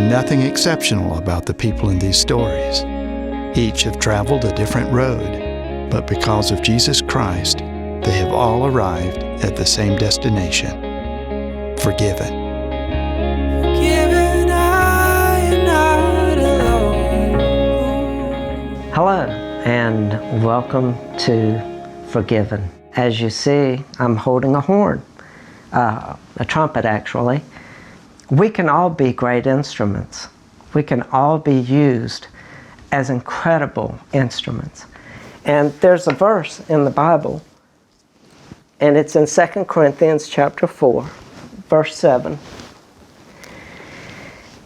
nothing exceptional about the people in these stories. Each have traveled a different road, but because of Jesus Christ, they have all arrived at the same destination: forgiven. Forgiven, I am not alone. Hello, and welcome to Forgiven. As you see, I'm holding a horn, a trumpet actually. We can all be great instruments. We can all be used as incredible instruments. And there's a verse in the Bible, and it's in 2 Corinthians chapter 4, verse 7.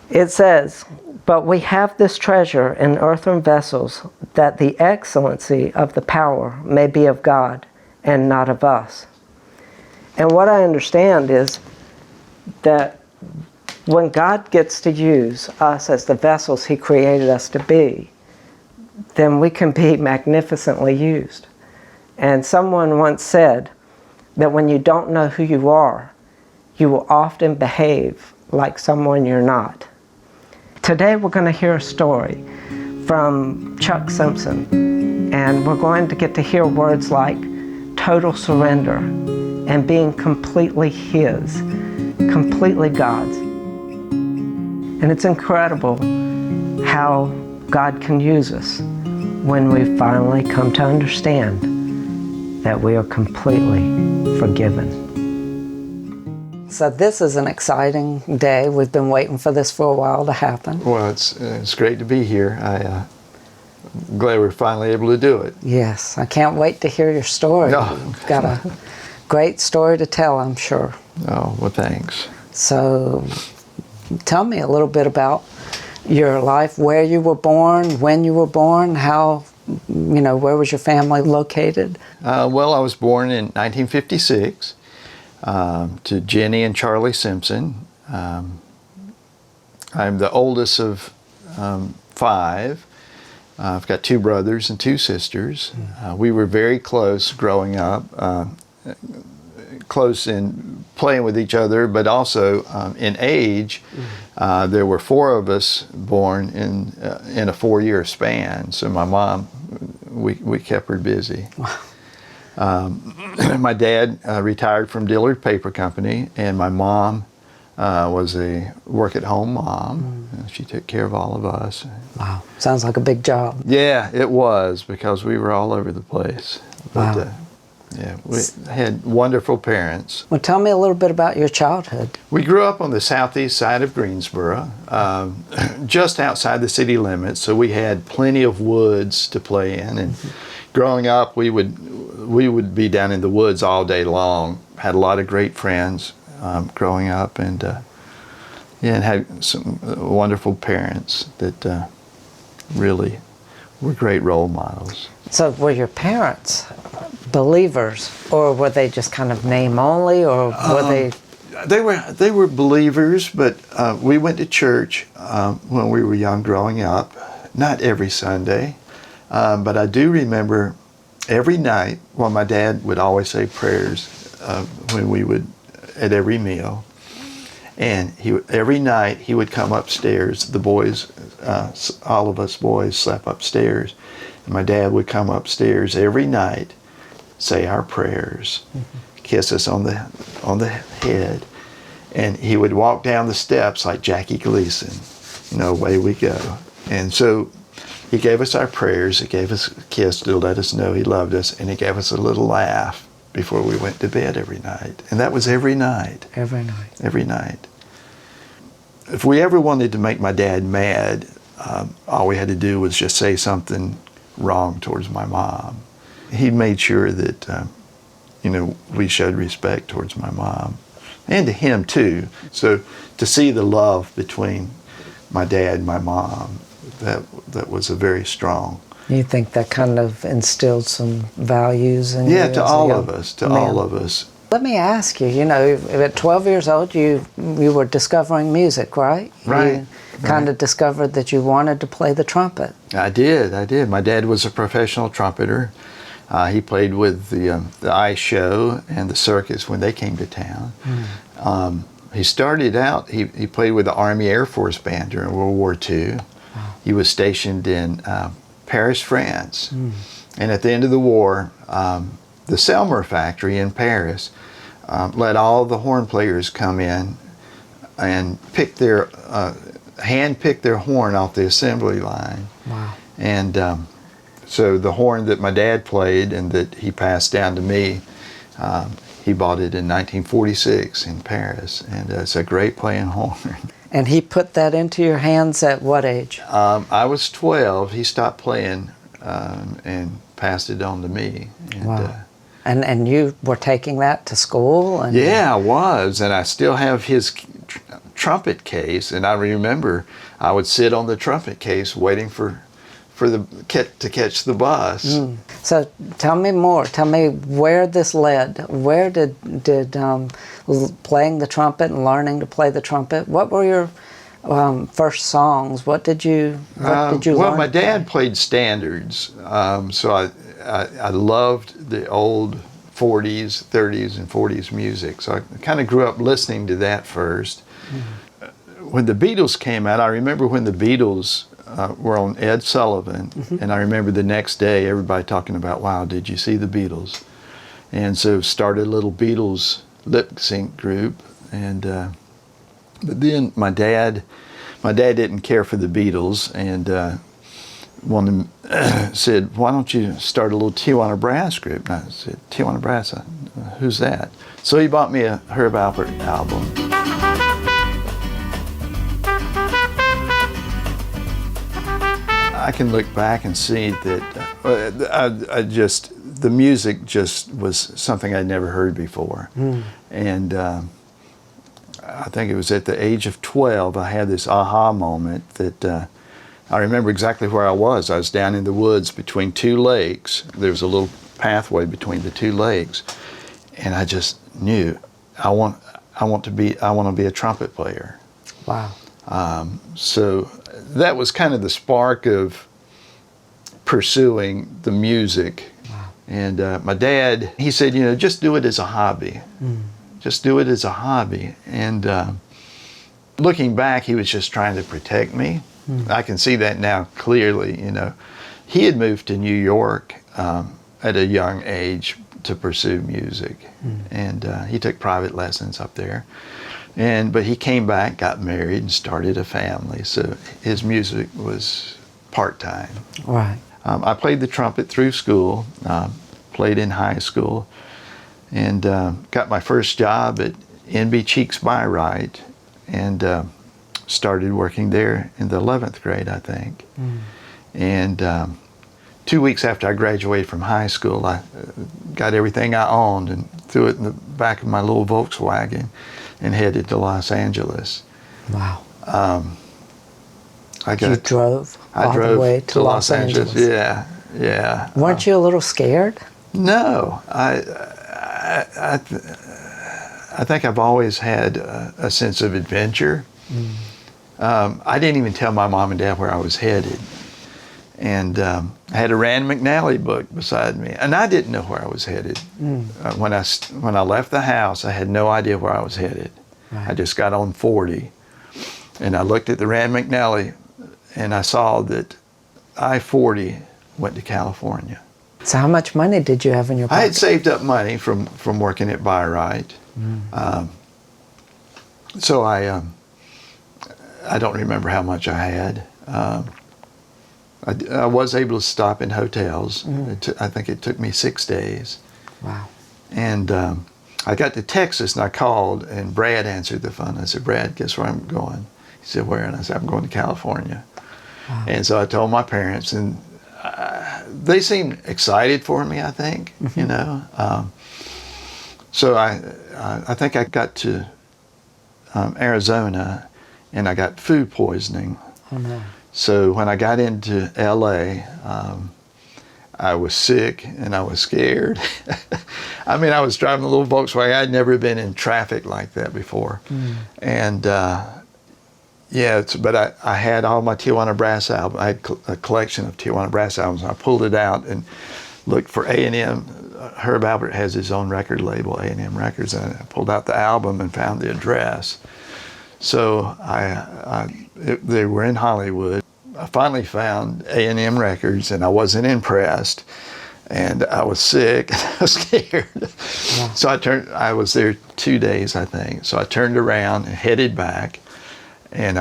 It says, "But we have this treasure in earthen vessels, that the excellency of the power may be of God and not of us." And what I understand is that when God gets to use us as the vessels He created us to be, then we can be magnificently used. And someone once said that when you don't know who you are, you will often behave like someone you're not. Today we're going to hear a story from Chuck Simpson, and we're going to get to hear words like total surrender and being completely His, completely God's. And it's incredible how God can use us when we finally come to understand that we are completely forgiven. So this is an exciting day. We've been waiting for this for a while to happen. Well, it's great to be here. I'm glad we're finally able to do it. Yes, I can't wait to hear your story. No. You've got a great story to tell, I'm sure. Oh, well, thanks. So tell me a little bit about your life, where you were born, when you were born, how, where was your family located? Well, I was born in 1956 to Jenny and Charlie Simpson. I'm the oldest of 5. I've got 2 brothers and 2 sisters. We were very close growing up, close in playing with each other, but also in age. There were 4 of us born in a 4-year span. So my mom, we kept her busy. My dad retired from Dillard Paper Company, and my mom was a work-at-home mom. She took care of all of us. Wow, sounds like a big job. Yeah, it was, because we were all over the place. But, wow. Yeah, we had wonderful parents. Well, tell me a little bit about your childhood. We grew up on the southeast side of Greensboro, just outside the city limits, so we had plenty of woods to play in. And growing up, we would be down in the woods all day long. Had a lot of great friends growing up, and had some wonderful parents that really were great role models. So were your parents believers, or were they just kind of name only, or were they? They were believers, but we went to church when we were young growing up. Not every Sunday, but I do remember every night. Well, my dad would always say prayers when we would at every meal, and every night he would come upstairs. The boys, all of us boys, slept upstairs, and my dad would come upstairs every night, say our prayers, kiss us on the head, and he would walk down the steps like Jackie Gleason. Away we go. And so he gave us our prayers. He gave us a kiss to let us know he loved us, and he gave us a little laugh before we went to bed every night. And that was every night. Every night. Every night. If we ever wanted to make my dad mad, all we had to do was just say something wrong towards my mom. He made sure that, we showed respect towards my mom, and to him too. So to see the love between my dad and my mom, that was a very strong. You think that kind of instilled some values in you? Yeah, to all of us. Let me ask you, at 12 years old, you were discovering music, right? Right. You kind of discovered that you wanted to play the trumpet. I did. My dad was a professional trumpeter. He played with the ice show and the circus when they came to town. He started out, he played with the Army Air Force Band during World War II. He was stationed in Paris, France. And at the end of the war, the Selmer factory in Paris let all the horn players come in and hand-pick their horn off the assembly line. Wow. And so the horn that my dad played and that he passed down to me, he bought it in 1946 in Paris, and it's a great playing horn. And he put that into your hands at what age? I was 12. He stopped playing and passed it on to me. And, Wow. And you were taking that to school? And yeah, I was, and I still have his trumpet case. And I remember I would sit on the trumpet case waiting to catch the bus. So tell me more. Tell me where this led. Where did playing the trumpet and learning to play the trumpet? What were your first songs? What did you learn? Well, my dad played standards, so I loved the old 40s, 30s, and 40s music. So I kind of grew up listening to that first. When the Beatles came out, I remember when the Beatles were on Ed Sullivan, and I remember the next day everybody talking about, wow, did you see the Beatles? And so started a little Beatles lip sync group, and but then my dad didn't care for the Beatles, and said, why don't you start a little Tijuana Brass group? And I said, Tijuana Brass, who's that? So he bought me a Herb Alpert album. I can look back and see that the music just was something I'd never heard before. And I think it was at the age of 12, I had this aha moment that I remember exactly where I was. I was down in the woods between two lakes. There was a little pathway between the two lakes, and I just knew I want to be a trumpet player. Wow. So that was kind of the spark of pursuing the music. Wow. And my dad, he said, just do it as a hobby. Just do it as a hobby. And looking back, he was just trying to protect me. I can see that now clearly. He had moved to New York at a young age to pursue music, and he took private lessons up there. But he came back, got married, and started a family. So his music was part-time. Right. I played the trumpet through school, played in high school, and got my first job at N.B. Cheeks Bywright, and started working there in the 11th grade, I think. And 2 weeks after I graduated from high school, I got everything I owned and threw it in the back of my little Volkswagen and headed to Los Angeles. Wow. You drove all the way to Los Angeles. Yeah. Weren't you a little scared? No, I think I've always had a sense of adventure. I didn't even tell my mom and dad where I was headed. And I had a Rand McNally book beside me, and I didn't know where I was headed. When I left the house, I had no idea where I was headed. Right. I just got on 40, and I looked at the Rand McNally, and I saw that I-40 went to California. So how much money did you have in your pocket? I had saved up money from working at Bywright. So I don't remember how much I had. I was able to stop in hotels. I think it took me 6 days. Wow. And I got to Texas, and I called, and Brad answered the phone. I said, Brad, guess where I'm going? He said, where? And I said, I'm going to California. Wow. And so I told my parents, and they seemed excited for me, I think, So I think I got to Arizona, and I got food poisoning. Oh, no. So when I got into LA, I was sick and I was scared. I mean, I was driving a little Volkswagen. I'd never been in traffic like that before. And but I had all my Tijuana Brass albums. I had a collection of Tijuana Brass albums. I pulled it out and looked for A&M Herb Albert has his own record label, A&M Records, and I pulled out the album and found the address. So they were in Hollywood. I finally found A&M Records, and I wasn't impressed, and I was sick, and I was scared. Yeah. So I was there 2 days, I think. So I turned around and headed back, and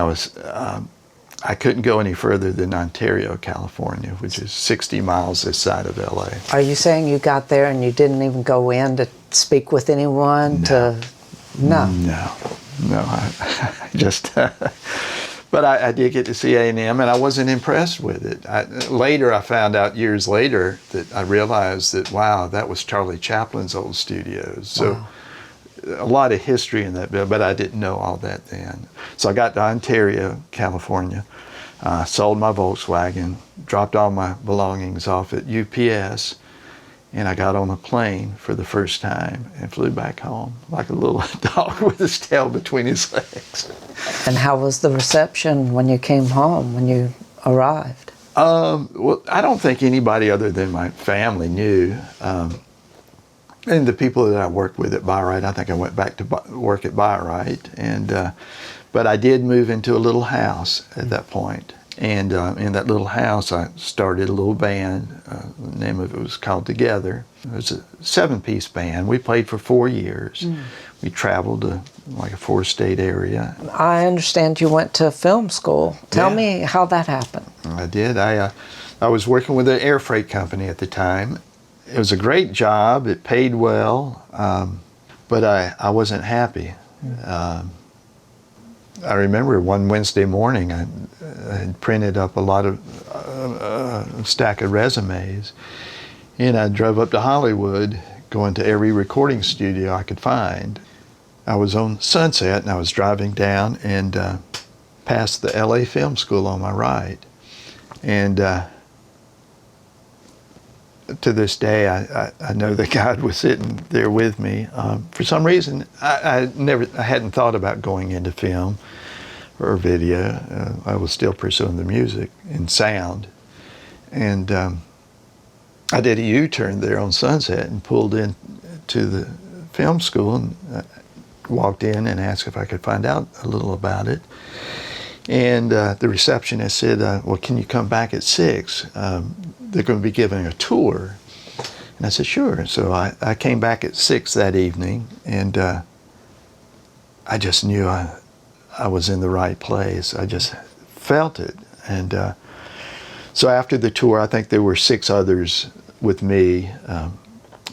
I couldn't go any further than Ontario, California, which is 60 miles this side of LA. Are you saying you got there and you didn't even go in to speak with anyone? No. I just, but I did get to see A&M, and I wasn't impressed with it. Later, I found out years later that I realized that, wow, that was Charlie Chaplin's old studios. So wow. A lot of history in that building, but I didn't know all that then. So I got to Ontario, California, sold my Volkswagen, dropped all my belongings off at UPS, and I got on a plane for the first time and flew back home like a little dog with his tail between his legs. And how was the reception when you came home, when you arrived? Well, I don't think anybody other than my family knew. And the people that I worked with at Byright, I think I went back to work at Byright. But I did move into a little house at that point. And in that little house, I started a little band. The name of it was called Together. It was a 7-piece band. We played for 4 years. We traveled to like a 4-state area. I understand you went to film school. Tell me how that happened. I did. I was working with an air freight company at the time. It was a great job. It paid well, but I wasn't happy. I remember one Wednesday morning, I had printed up a lot of stack of resumes, and I drove up to Hollywood, going to every recording studio I could find. I was on Sunset, and I was driving down and passed the LA Film School on my right, and to this day, I know that God was sitting there with me. For some reason, I hadn't thought about going into film or video. I was still pursuing the music and sound. And I did a U-turn there on Sunset and pulled in to the film school and walked in and asked if I could find out a little about it. And the receptionist said, well, can you come back at 6? They're going to be giving a tour. And I said, sure. So I came back at 6 that evening, and I just knew I was in the right place. I just felt it. And so after the tour, I think there were 6 others with me,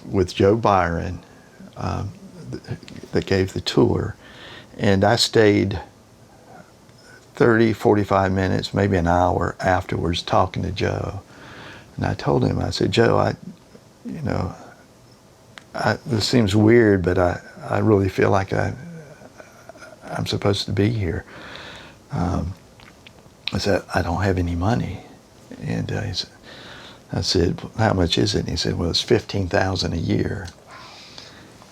with Joe Byron, that gave the tour. And I stayed 30, 45 minutes, maybe an hour afterwards talking to Joe. And I told him, I said, Joe, this seems weird, but I really feel like I'm supposed to be here. I said, I don't have any money. And I said, how much is it? And he said, well, it's $15,000 a year.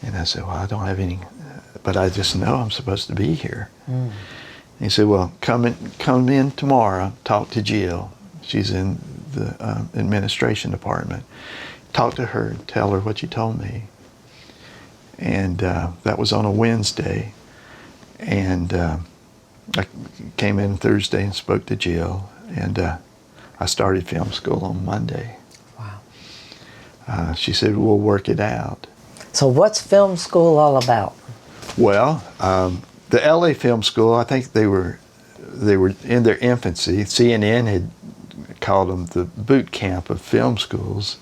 And I said, well, I don't have any, but I just know I'm supposed to be here. And he said, well, come in tomorrow, talk to Jill. She's in the administration department. Talk to her, tell her what you told me. And that was on a Wednesday. And I came in Thursday and spoke to Jill, and I started film school on Monday. Wow. She said, we'll work it out. So what's film school all about? Well, the LA Film School, I think they were in their infancy. CNN had called them the boot camp of film schools.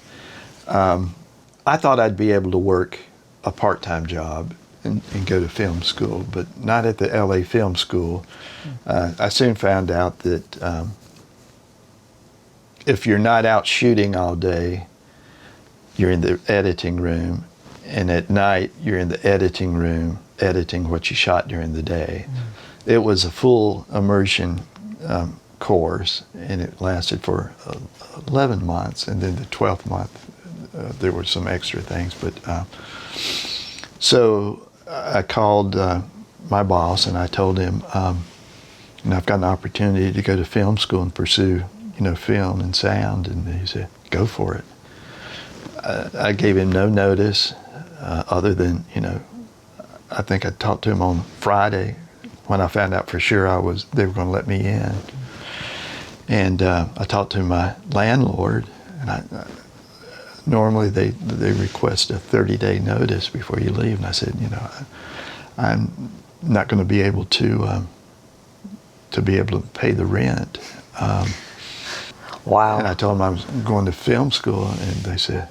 I thought I'd be able to work a part-time job and go to film school, but not at the LA Film School. I soon found out that if you're not out shooting all day, you're in the editing room, and at night you're in the editing room editing what you shot during the day. It was a full immersion course, and it lasted for 11 months, and then the 12th month there were some extra things. But so I called my boss, and I told him, I've got an opportunity to go to film school and pursue, film and sound. And he said, go for it. I gave him no notice other than, I think I talked to him on Friday when I found out for sure they were going to let me in. And I talked to my landlord, and normally they request a 30-day notice before you leave. And I said, I'm not going to be able to pay the rent. Wow. And I told them I was going to film school, and they said,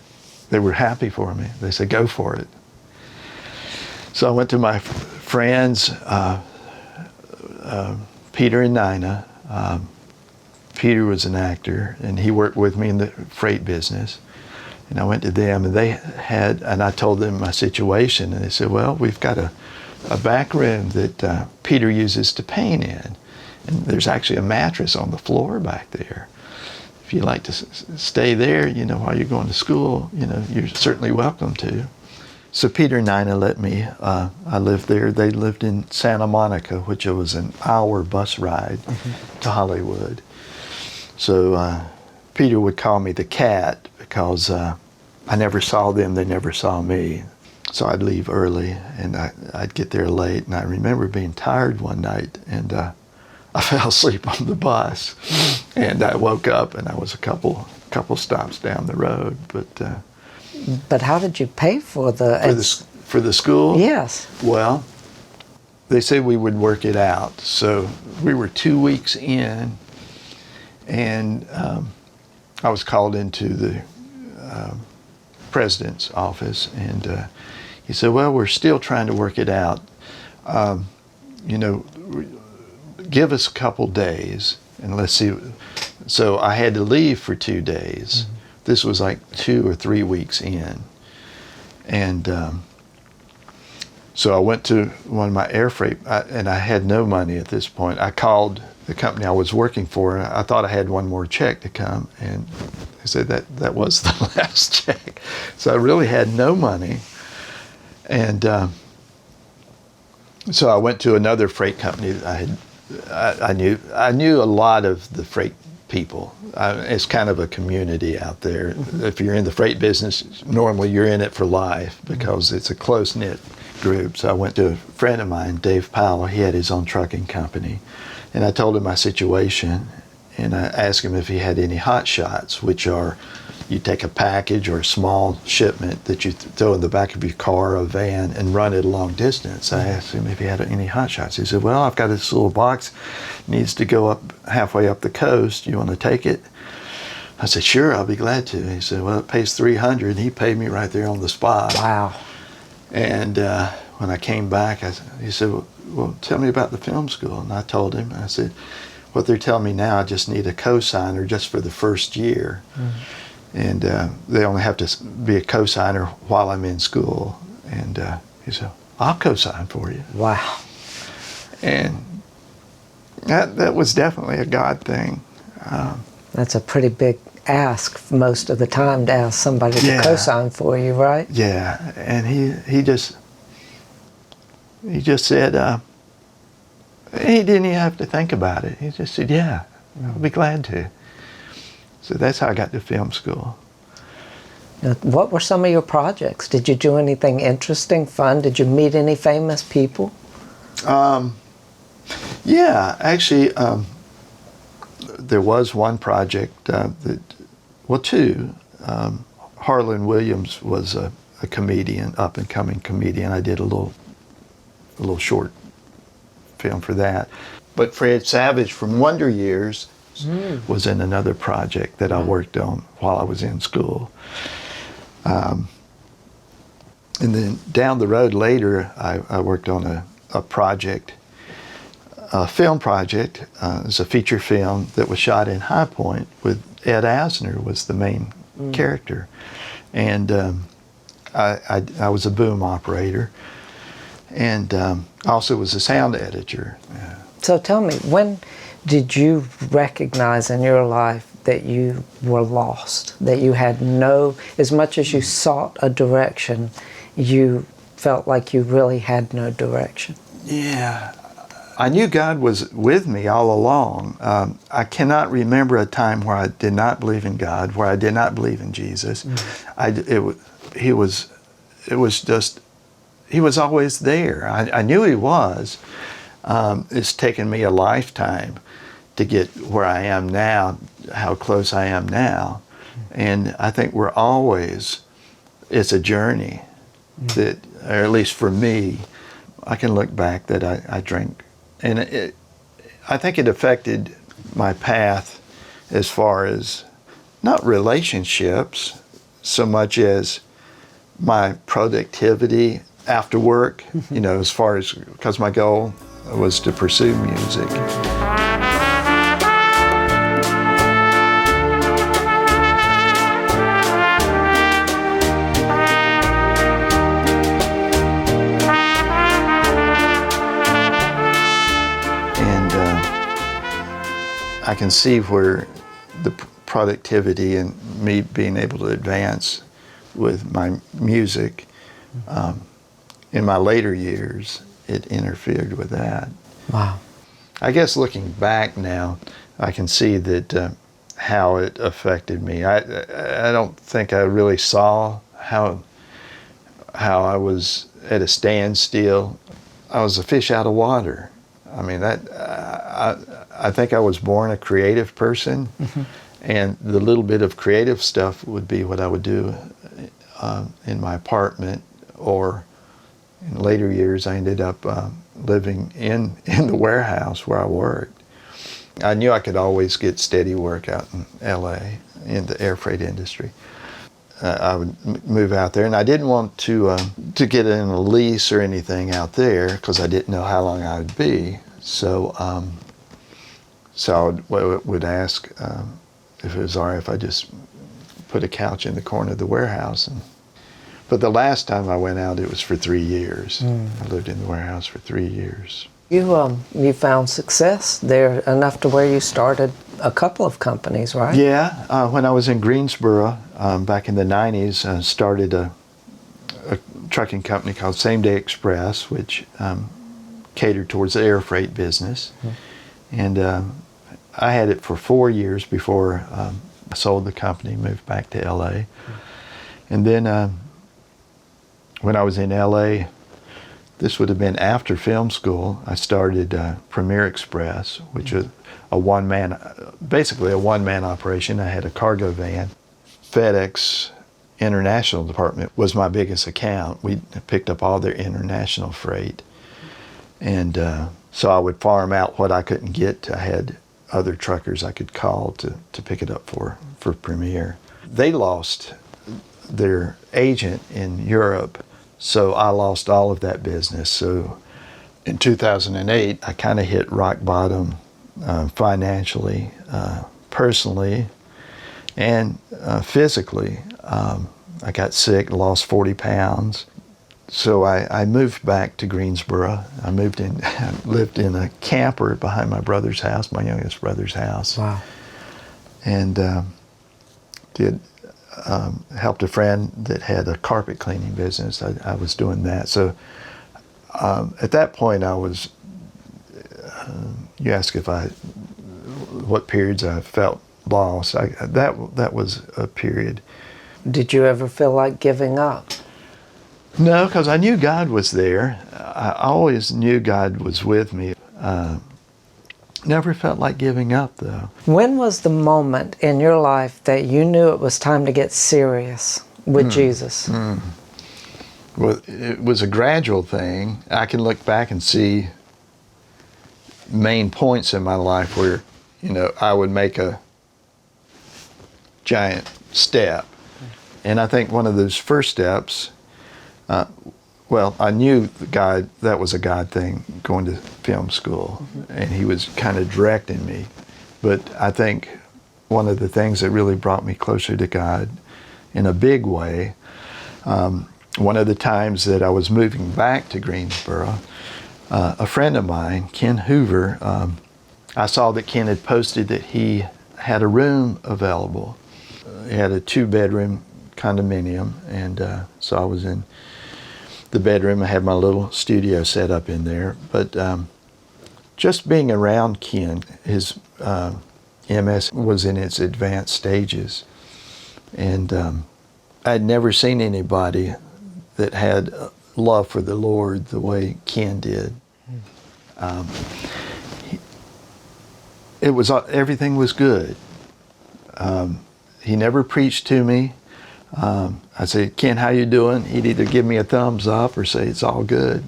they were happy for me. They said, go for it. So I went to my friends, Peter and Nina. Peter was an actor, and he worked with me in the freight business. And I went to them, and I told them my situation, and they said, well, we've got a back room that Peter uses to paint in. And there's actually a mattress on the floor back there. If you like to stay there, while you're going to school, you're certainly welcome to. So Peter and Nina let me, I lived there. They lived in Santa Monica, which was an hour bus ride to Hollywood. So Peter would call me the cat because I never saw them, they never saw me. So I'd leave early, and I'd get there late. And I remember being tired one night, and I fell asleep on the bus, and I woke up, and I was a couple stops down the road. But how did you pay for the school? Yes. Well, they said we would work it out. So we were 2 weeks in, and I was called into the president's office, and he said, well, we're still trying to work it out. Give us a couple days and let's see. So I had to leave for 2 days. This was like 2 or 3 weeks in. And so I went to one of my air freight, and I had no money at this point. I called the company I was working for, and I thought I had one more check to come, and they said that was the last check. So I really had no money. And so I went to another freight company that I knew a lot of the freight people. It's kind of a community out there. If you're in the freight business, normally you're in it for life because it's a close-knit group. So I went to a friend of mine, Dave Powell. He had his own trucking company. And I told him my situation, and I asked him if he had any hot shots, which are you take a package or a small shipment that you throw in the back of your car or a van and run it a long distance. I asked him if he had any hot shots. He said, well, I've got this little box, needs to go up halfway up the coast. You want to take it? I said, sure, I'll be glad to. He said, well, it pays $300, and he paid me right there on the spot. Wow. And when I came back, he said, well, tell me about the film school. And I told him, I said, what they're telling me now, I just need a co-signer just for the first year. And they only have to be a co-signer while I'm in school. And he said, I'll co-sign for you. Wow. And that was definitely a God thing. That's a pretty big ask most of the time, to ask somebody to co-sign for you, right? Yeah, and he just said, he didn't even have to think about it. He just said, yeah, I'll be glad to. So that's how I got to film school. Now, what were some of your projects? Did you do anything interesting, fun? Did you meet any famous people? Yeah, actually, there was one project two. Harlan Williams was a comedian, up-and-coming comedian. I did a little short film for that. But Fred Savage from Wonder Years was in another project that I worked on while I was in school. And then down the road later, I worked on a project, a film project. It's a feature film that was shot in High Point with Ed Asner was the main character. And I was a boom operator, and also was a sound editor. So tell me, when did you recognize in your life that you were lost, that you had as much as you sought a direction, you felt like you really had no direction? Yeah, I knew God was with me all along. I cannot remember a time where I did not believe in God, where I did not believe in Jesus. He was always there. I knew He was. It's taken me a lifetime to get where I am now, how close I am now. And I think it's a journey that, or at least for me, I can look back that I drank. And I think it affected my path as far as not relationships so much as my productivity after work, as far as, because my goal was to pursue music. I can see where the productivity and me being able to advance with my music in my later years, it interfered with that. Wow. I guess looking back now, I can see that how it affected me. I don't think I really saw how I was at a standstill. I was a fish out of water. I mean, I think I was born a creative person, and the little bit of creative stuff would be what I would do in my apartment, or in later years I ended up living in the warehouse where I worked. I knew I could always get steady work out in LA in the air freight industry. I would move out there, and I didn't want to get in a lease or anything out there because I didn't know how long I would be. So I would ask if it was all right if I just put a couch in the corner of the warehouse. But the last time I went out, it was for 3 years. I lived in the warehouse for 3 years. You found success there enough to where you started a couple of companies, right? Yeah, when I was in Greensboro back in the 90s, I started a trucking company called Same Day Express, which catered towards the air freight business. And I had it for 4 years before I sold the company, moved back to LA. And then when I was in LA, this would have been after film school, I started Premier Express, which was basically a one-man operation. I had a cargo van. FedEx International Department was my biggest account. We picked up all their international freight. And so I would farm out what I couldn't get. I had other truckers I could call to pick it up for Premier. They lost their agent in Europe, so I lost all of that business. So in 2008, I kind of hit rock bottom financially, personally, and physically. I got sick, lost 40 pounds. So I moved back to Greensboro. I lived in a camper behind my brother's house, my youngest brother's house. Wow. And helped a friend that had a carpet cleaning business. I was doing that. So at that point you asked what periods I felt lost. That was a period. Did you ever feel like giving up? No, because I knew God was there. I always knew God was with me. Never felt like giving up, though. When was the moment in your life that you knew it was time to get serious with Jesus? Well, it was a gradual thing. I can look back and see main points in my life where, I would make a giant step. And I think one of those first steps, I knew that was a God thing, going to film school, and He was kind of directing me. But I think one of the things that really brought me closer to God in a big way, one of the times that I was moving back to Greensboro, a friend of mine, Ken Hoover, I saw that Ken had posted that he had a room available. He had a 2-bedroom condominium, and so I was in the bedroom. I had my little studio set up in there, but just being around Ken, his MS was in its advanced stages. And I'd never seen anybody that had love for the Lord the way Ken did. Everything was good. He never preached to me. I said, Ken, how you doing? He'd either give me a thumbs up or say, it's all good.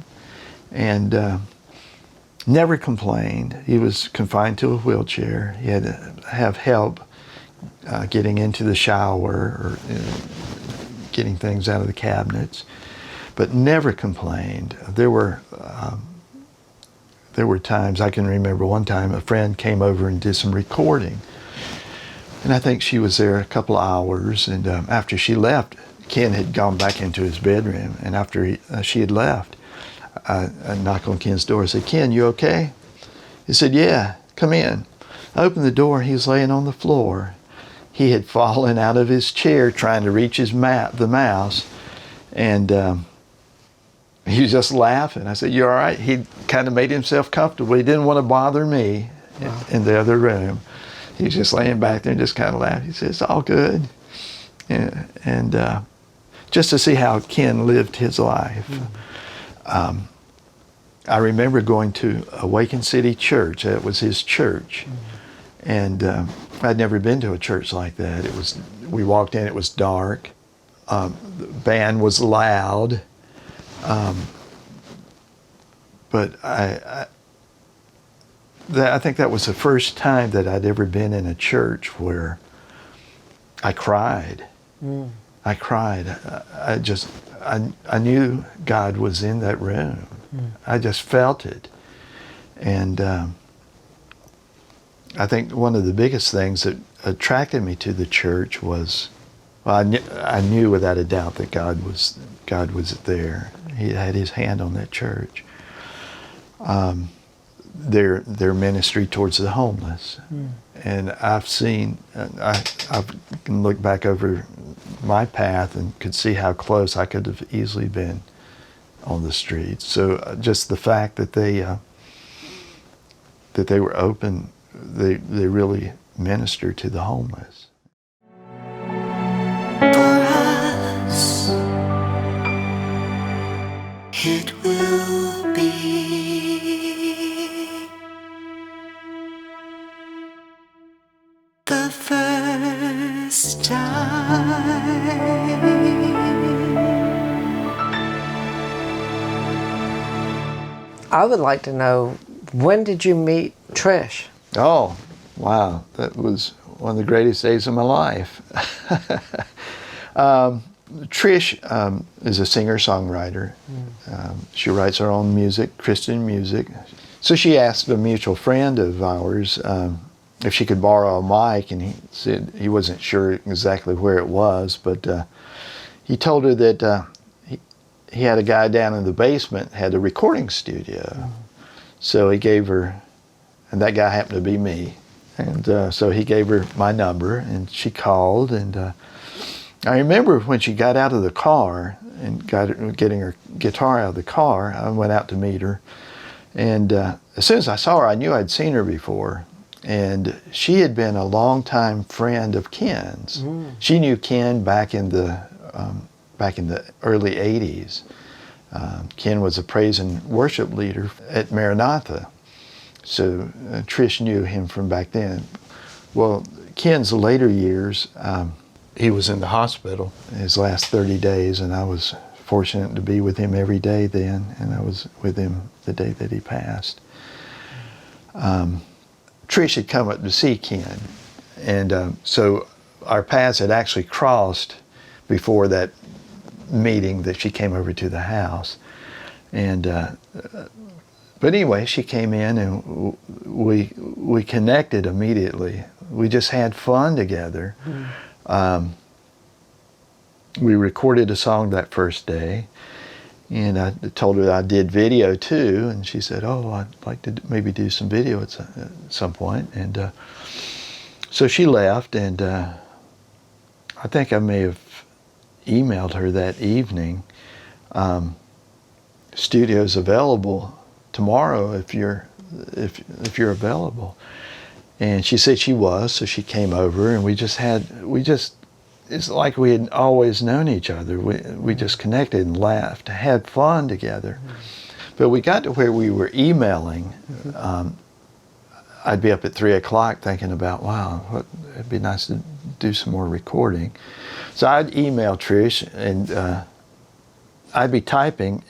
And never complained. He was confined to a wheelchair. He had to have help getting into the shower or getting things out of the cabinets, but never complained. There were times, I can remember one time a friend came over and did some recording. And I think she was there a couple of hours, and after she left, Ken had gone back into his bedroom, and after she had left, I knocked on Ken's door and said, Ken, you okay? He said, yeah, come in. I opened the door, he was laying on the floor. He had fallen out of his chair trying to reach the mouse, and he was just laughing. I said, you all right? He kind of made himself comfortable. He didn't want to bother me in the other room. He was just laying back there and just kind of laughing. He said, it's all good. And just to see how Ken lived his life. I remember going to Awaken City Church. That was his church. And I'd never been to a church like that. We walked in, it was dark. The band was loud. But I think that was the first time that I'd ever been in a church where I cried. I cried. I knew God was in that room. I just felt it. And I think one of the biggest things that attracted me to the church was, well, I knew without a doubt that God was there. He had his hand on that church. Their ministry towards the homeless. And I've seen, I can look back over my path and could see how close I could have easily been on the streets. So just the fact that they were open, they really ministered to the homeless. For us, it will be the first time. I would like to know, when did you meet Trish? Oh, wow. That was one of the greatest days of my life. Trish is a singer-songwriter. She writes her own music, Christian music. So she asked a mutual friend of ours if she could borrow a mic, and he said he wasn't sure exactly where it was, but he told her that he had a guy down in the basement, had a recording studio. So he gave her, and that guy happened to be me. And so he gave her my number, and she called. And I remember when she got out of the car and getting her guitar out of the car, I went out to meet her. And as soon as I saw her, I knew I'd seen her before. And she had been a longtime friend of Ken's. She knew Ken back in the early 80s. Ken was a praise and worship leader at Maranatha. So Trish knew him from back then. Well, Ken's later years, he was in the hospital his last 30 days, and I was fortunate to be with him every day then, and I was with him the day that he passed. Trish had come up to see Ken, and so our paths had actually crossed before that meeting that she came over to the house. And but anyway, she came in and we connected immediately. We just had fun together. We recorded a song that first day, and I told her I did video too, and she said, oh, I'd like to maybe do some video at some point. And so she left, and I think I may have emailed her that evening, studio's available tomorrow if you're if you're available. And she said she was, so she came over, and it's like we had always known each other. We just connected and laughed, had fun together. But we got to where we were emailing. I'd be up at 3 o'clock thinking about, wow, it'd be nice to do some more recording. So I'd email Trish, and I'd be typing,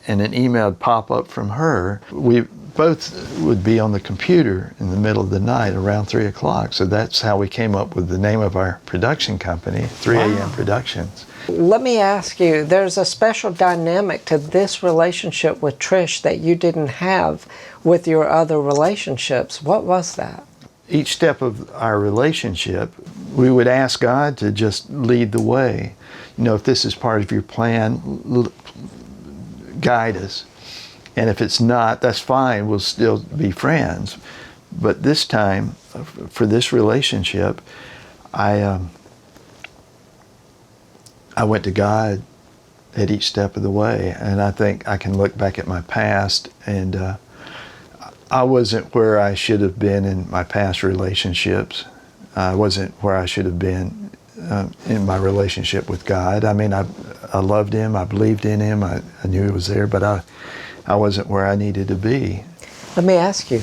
and an email would pop up from her. We both would be on the computer in the middle of the night around 3 o'clock. So that's how we came up with the name of our production company, 3 a.m. Productions. Let me ask you, there's a special dynamic to this relationship with Trish that you didn't have with your other relationships. What was that? Each step of our relationship, we would ask God to just lead the way. You know, if this is part of your plan, guide us. And if it's not, that's fine, we'll still be friends. But this time, for this relationship, I went to God at each step of the way. And I think I can look back at my past, and I wasn't where I should have been in my past relationships. I wasn't where I should have been in my relationship with God. I mean, I loved Him, I believed in Him, I knew He was there, but I wasn't where I needed to be. Let me ask you,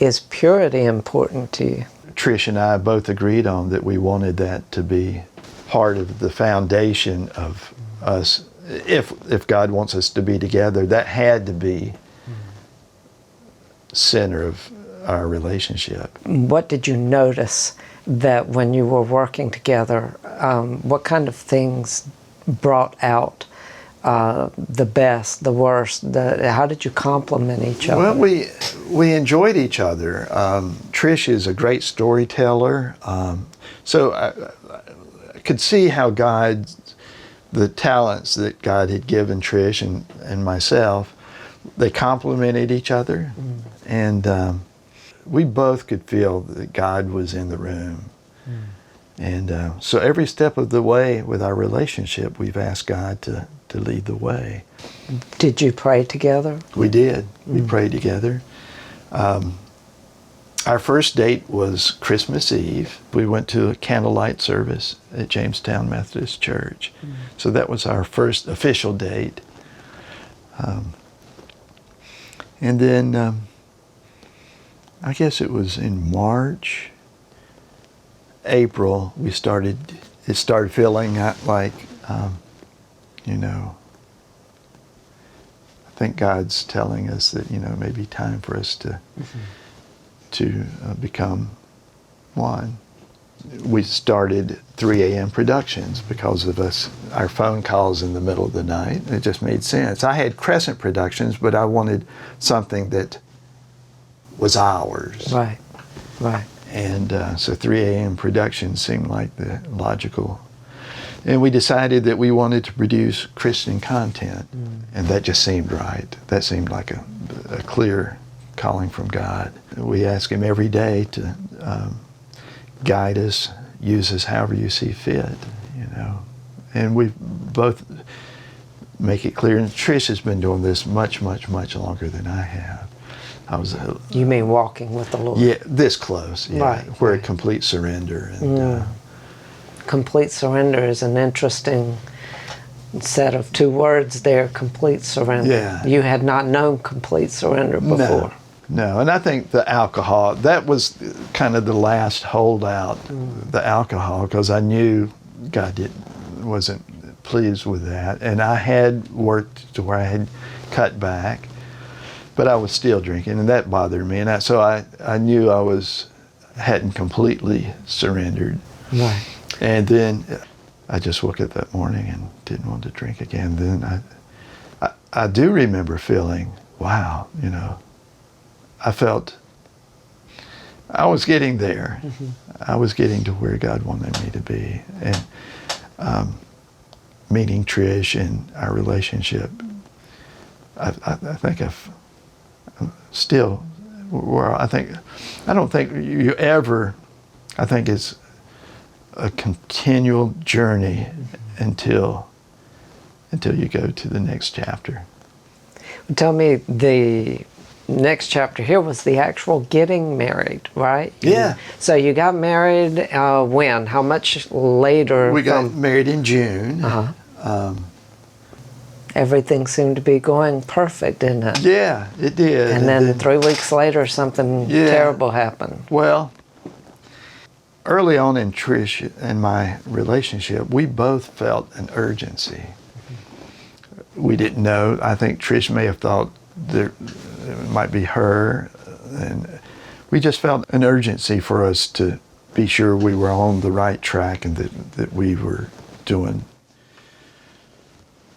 is purity important to you? Trish and I both agreed on that we wanted that to be part of the foundation of us. If God wants us to be together, that had to be center of our relationship. What did you notice that when you were working together, what kind of things brought out the best, the worst? How did you complement each other? Well, we enjoyed each other. Trish is a great storyteller, so I could see how the talents that God had given Trish and myself, they complemented each other, and we both could feel that God was in the room. And so every step of the way with our relationship, we've asked God to lead the way. Did you pray together? We did. We prayed together. Our first date was Christmas Eve. We went to a candlelight service at Jamestown Methodist Church. So that was our first official date. And then I guess it was in March, April, it started feeling like, I think God's telling us that, maybe time for us to become one. We started 3 a.m. Productions because of our phone calls in the middle of the night. It just made sense. I had Crescent Productions, but I wanted something that was ours. Right. And so 3 a.m. Productions seemed like the logical. And we decided that we wanted to produce Christian content. And that just seemed right. That seemed like a clear calling from God. We ask Him every day to guide us, use us however you see fit, And we both make it clear, and Trish has been doing this much, much, much longer than I have. You mean walking with the Lord? Yeah, this close. Yeah, right. We're a complete surrender. And, complete surrender is an interesting set of two words there, complete surrender. Yeah. You had not known complete surrender before. No, and I think the alcohol, that was kind of the last holdout, the alcohol, because I knew God wasn't pleased with that. And I had worked to where I had cut back, but I was still drinking, and that bothered me. And so I knew I hadn't completely surrendered. Right. And then I just woke up that morning and didn't want to drink again. Then I do remember feeling, wow, I felt I was getting there. I was getting to where God wanted me to be. And meeting Trish and our relationship, I think I don't think you ever, I think it's a continual journey until you go to the next chapter. Tell me, the next chapter here was the actual getting married, right? Yeah. So you got married when? How much later? We got married in June. Everything seemed to be going perfect, didn't it? Yeah, it did. And then 3 weeks later, something terrible happened. Well, early on in Trish and my relationship, we both felt an urgency. We didn't know. I think Trish may have thought that it might be her. And we just felt an urgency for us to be sure we were on the right track and that we were doing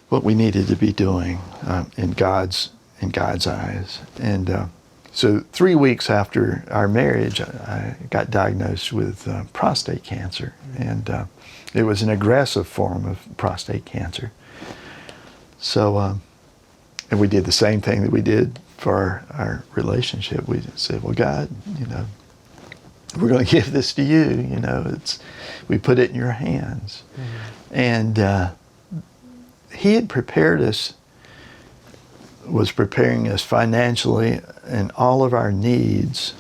what we needed to be doing in God's eyes. And so 3 weeks after our marriage, I got diagnosed with prostate cancer. And it was an aggressive form of prostate cancer. So, and we did the same thing that we did for our relationship. We said, well, God, we're going to give this to you. We put it in your hands. And he had prepared us, was preparing us financially and all of our needs,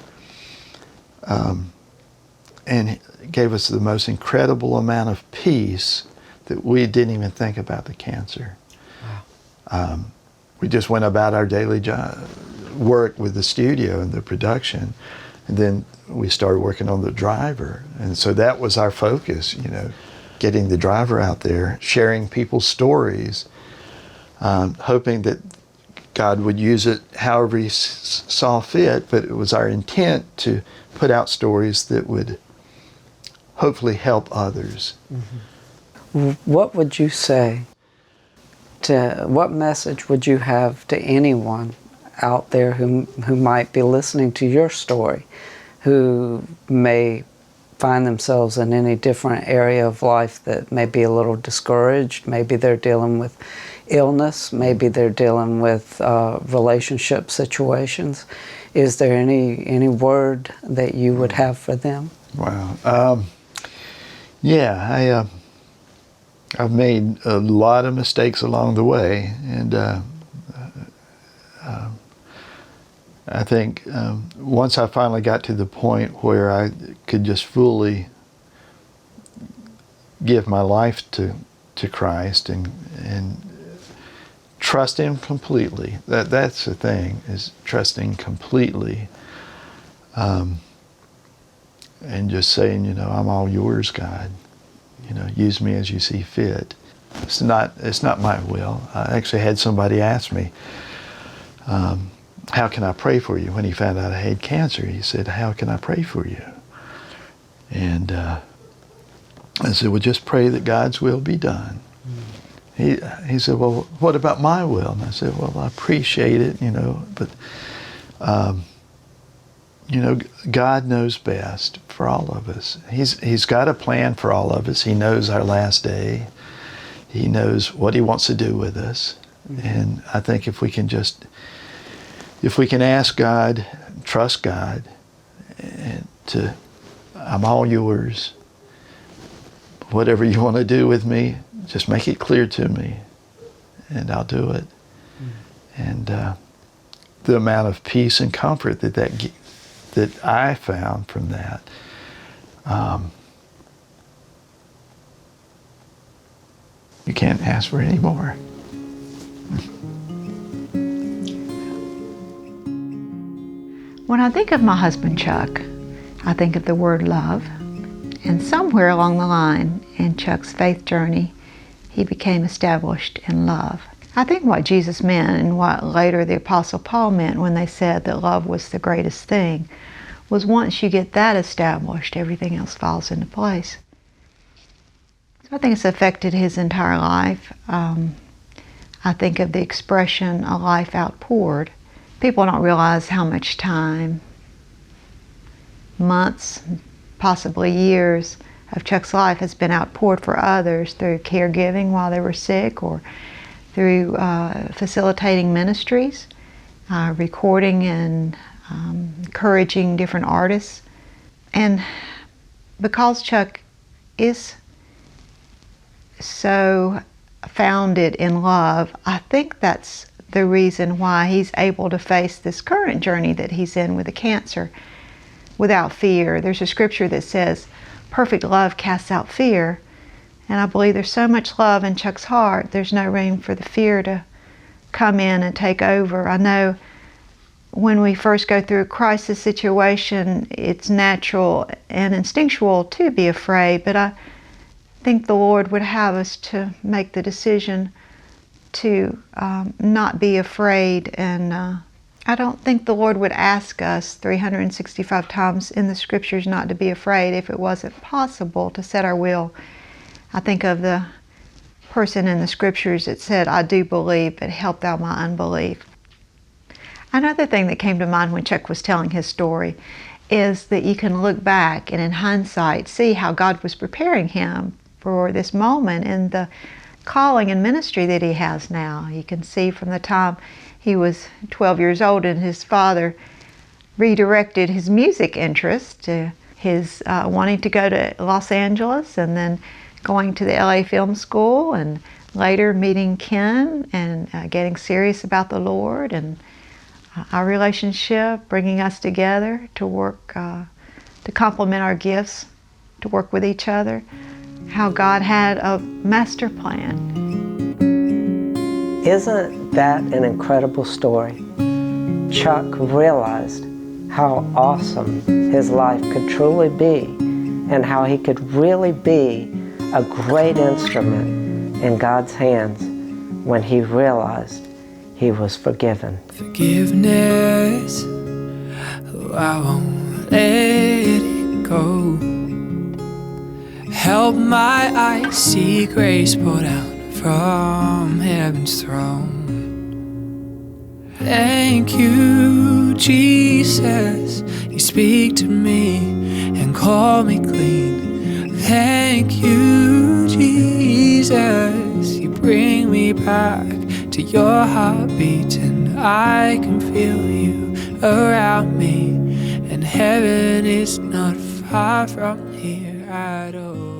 and gave us the most incredible amount of peace that we didn't even think about the cancer. We just went about our daily work with the studio and the production, and then we started working on the driver. And so that was our focus, getting the driver out there, sharing people's stories, hoping that God would use it however he saw fit, but it was our intent to put out stories that would hopefully help others. What would you say what message would you have to anyone out there who might be listening to your story, who may find themselves in any different area of life that may be a little discouraged? Maybe they're dealing with illness, maybe they're dealing with relationship situations. Is there any word that you would have for them? Wow. I've made a lot of mistakes along the way, and I think once I finally got to the point where I could just fully give my life to Christ and trust Him completely. That's the thing, is trusting completely, and just saying, I'm all yours, God. Use me as you see fit. It's not my will. I actually had somebody ask me, how can I pray for you? When he found out I had cancer, he said, how can I pray for you? And I said, well, just pray that God's will be done. He said, well, what about my will? And I said, well, I appreciate it, but God knows best for all of us. He's got a plan for all of us. He knows our last day. He knows what He wants to do with us. And I think if we can ask God, trust God, and I'm all yours. Whatever you want to do with me, just make it clear to me, and I'll do it. And the amount of peace and comfort that I found from that, you can't ask for any more. When I think of my husband, Chuck, I think of the word love. And somewhere along the line in Chuck's faith journey, he became established in love. I think what Jesus meant, and what later the Apostle Paul meant when they said that love was the greatest thing, was once you get that established, everything else falls into place. So I think it's affected his entire life. I think of the expression, a life outpoured. People don't realize how much time, months, possibly years of Chuck's life has been outpoured for others through caregiving while they were sick, or through facilitating ministries, recording and encouraging different artists. And because Chuck is so founded in love, I think that's the reason why he's able to face this current journey that he's in with the cancer without fear. There's a scripture that says, perfect love casts out fear. And I believe there's so much love in Chuck's heart, there's no room for the fear to come in and take over. I know when we first go through a crisis situation, it's natural and instinctual to be afraid, but I think the Lord would have us to make the decision to not be afraid. And I don't think the Lord would ask us 365 times in the scriptures not to be afraid if it wasn't possible to set our will. I think of the person in the scriptures that said, I do believe, but help thou my unbelief. Another thing that came to mind when Chuck was telling his story is that you can look back and in hindsight see how God was preparing him for this moment in the calling and ministry that he has now. You can see from the time he was 12 years old and his father redirected his music interest to his wanting to go to Los Angeles and then going to the LA Film School and later meeting Ken and getting serious about the Lord and our relationship, bringing us together to work, to complement our gifts, to work with each other, how God had a master plan. Isn't that an incredible story? Chuck realized how awesome his life could truly be and how he could really be a great instrument in God's hands when he realized he was forgiven. Forgiveness, oh, I won't let it go. Help my eyes see grace poured out from heaven's throne. Thank you, Jesus, you speak to me and call me clean. Thank you, Jesus, you bring me back to your heartbeat, and I can feel you around me, and heaven is not far from here at all.